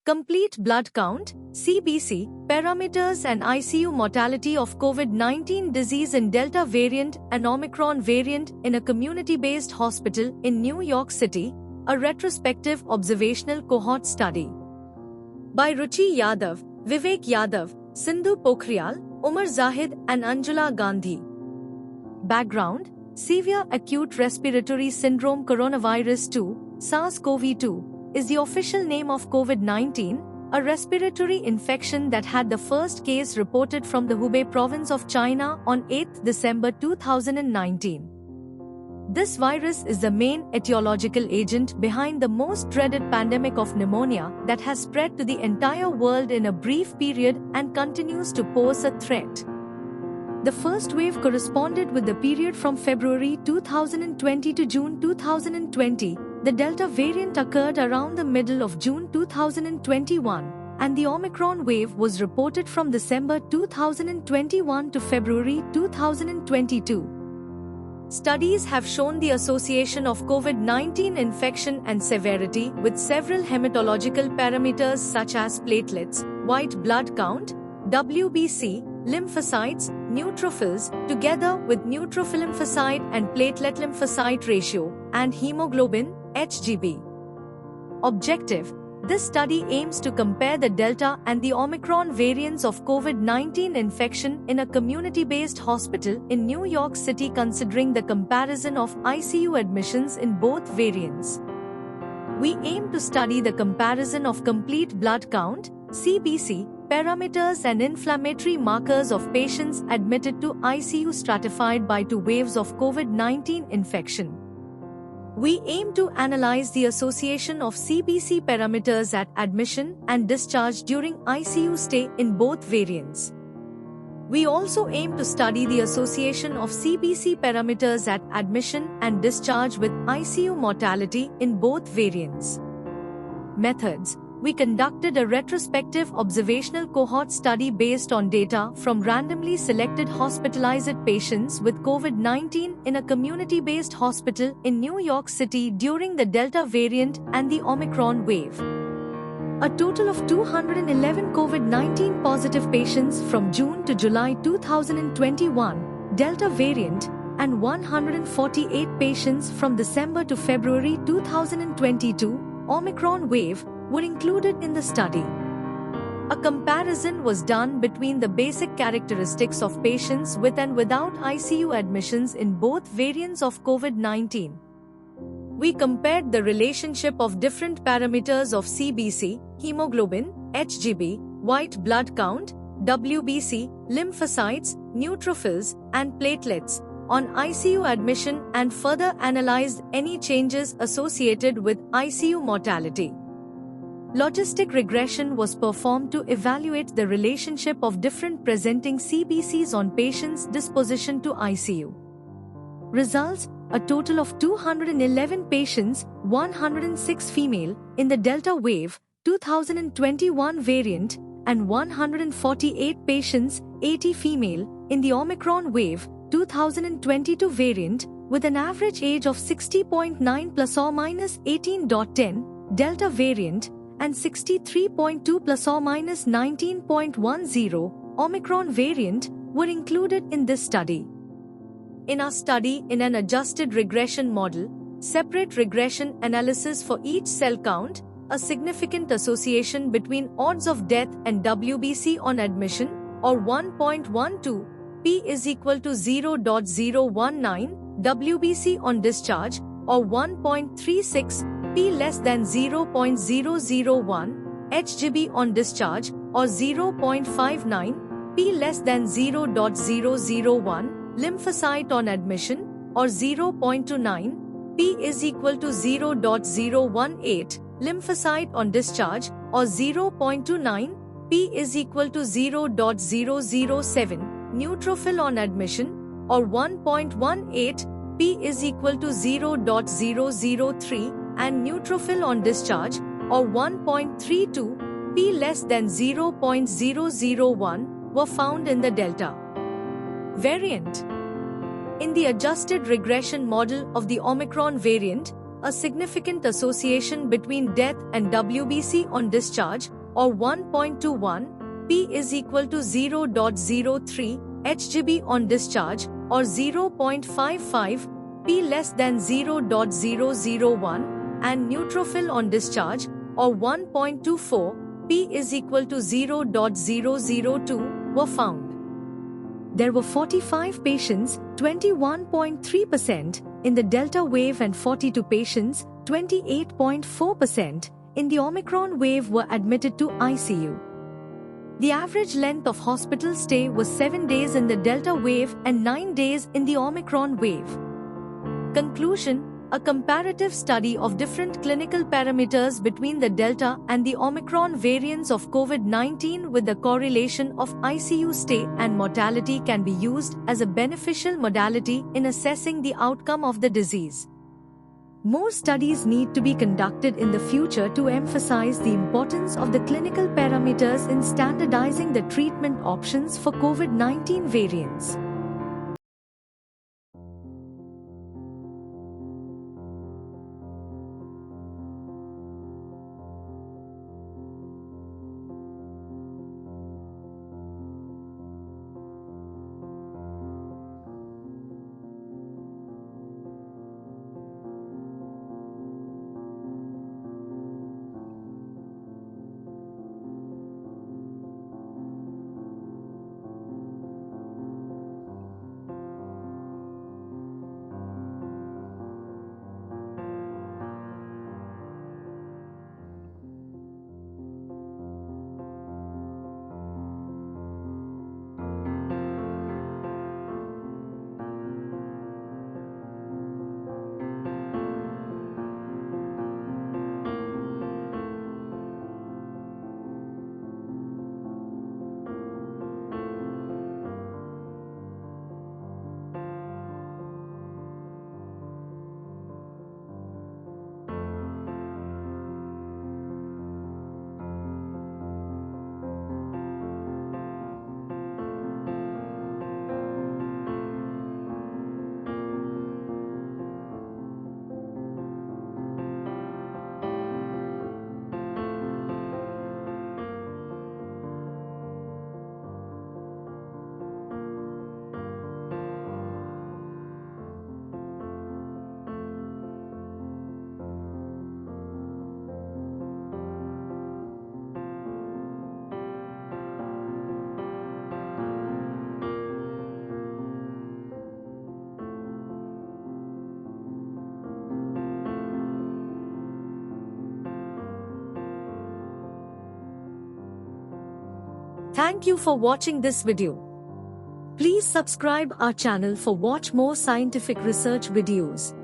Complete blood count, CBC, parameters and ICU mortality of COVID-19 disease in Delta variant and Omicron variant in a community-based hospital in New York City, a retrospective observational cohort study. By Ruchi Yadav, Vivek Yadav, Sindhu Pokhriyal, Umar Zahid and Anjula Gandhi. Background: Severe acute respiratory syndrome coronavirus 2, SARS-CoV-2, is the official name of COVID-19, a respiratory infection that had the first case reported from the Hubei province of China on 8 December 2019. This virus is the main etiological agent behind the most dreaded pandemic of pneumonia that has spread to the entire world in a brief period and continues to pose a threat. The first wave corresponded with the period from February 2020 to June 2020. The Delta variant occurred around the middle of June 2021, and the Omicron wave was reported from December 2021 to February 2022. Studies have shown the association of COVID-19 infection and severity with several hematological parameters such as platelets, white blood count, WBC, lymphocytes, neutrophils, together with neutrophil lymphocyte and platelet lymphocyte ratio, and hemoglobin, HGB. Objective: this study aims to compare the Delta and the Omicron variants of COVID-19 infection in a community-based hospital in New York City, considering the comparison of ICU admissions in both variants. We aim to study the comparison of complete blood count, CBC, parameters and inflammatory markers of patients admitted to ICU stratified by two waves of COVID-19 infection. We aim to analyze the association of CBC parameters at admission and discharge during ICU stay in both variants. We also aim to study the association of CBC parameters at admission and discharge with ICU mortality in both variants. Methods: we conducted a retrospective observational cohort study based on data from randomly selected hospitalized patients with COVID-19 in a community-based hospital in New York City during the Delta variant and the Omicron wave. A total of 211 COVID-19 positive patients from June to July 2021, Delta variant, and 148 patients from December to February 2022, Omicron wave, were included in the study. A comparison was done between the basic characteristics of patients with and without ICU admissions in both variants of COVID-19. We compared the relationship of different parameters of CBC, hemoglobin, HGB, white blood count, WBC, lymphocytes, neutrophils, and platelets on ICU admission and further analyzed any changes associated with ICU mortality. Logistic regression was performed to evaluate the relationship of different presenting CBCs on patients' disposition to ICU. Results: a total of 211 patients, 106 female, in the Delta wave, 2021 variant, and 148 patients, 80 female, in the Omicron wave, 2022 variant, with an average age of 60.9 plus or minus 18.10, Delta variant, and 63.2 plus or minus 19.10, Omicron variant, were included in this study. In our study, in an adjusted regression model, separate regression analysis for each cell count, a significant association between odds of death and WBC on admission, or 1.12, P is equal to 0.019, WBC on discharge, or 1.36, P less than 0.001, HGB on discharge, or 0.59, P less than 0.001, lymphocyte on admission, or 0.29, P is equal to 0.018, lymphocyte on discharge, or 0.29, P is equal to 0.007, neutrophil on admission, or 1.18, P is equal to 0.003, and neutrophil on discharge, or 1.32, P less than 0.001, were found in the Delta variant. In the adjusted regression model of the Omicron variant, a significant association between death and WBC on discharge, or 1.21, P is equal to 0.03 Hgb on discharge, or 0.55, P less than 0.001, and neutrophil on discharge, or 1.24, P is equal to 0.002, were found. There were 45 patients, 21.3%, in the Delta wave and 42 patients, 28.4%, in the Omicron wave were admitted to ICU. The average length of hospital stay was 7 days in the Delta wave and 9 days in the Omicron wave. Conclusion: a comparative study of different clinical parameters between the Delta and the Omicron variants of COVID-19 with the correlation of ICU stay and mortality can be used as a beneficial modality in assessing the outcome of the disease. More studies need to be conducted in the future to emphasize the importance of the clinical parameters in standardizing the treatment options for COVID-19 variants. Thank you for watching this video. Please subscribe our channel for watch more scientific research videos.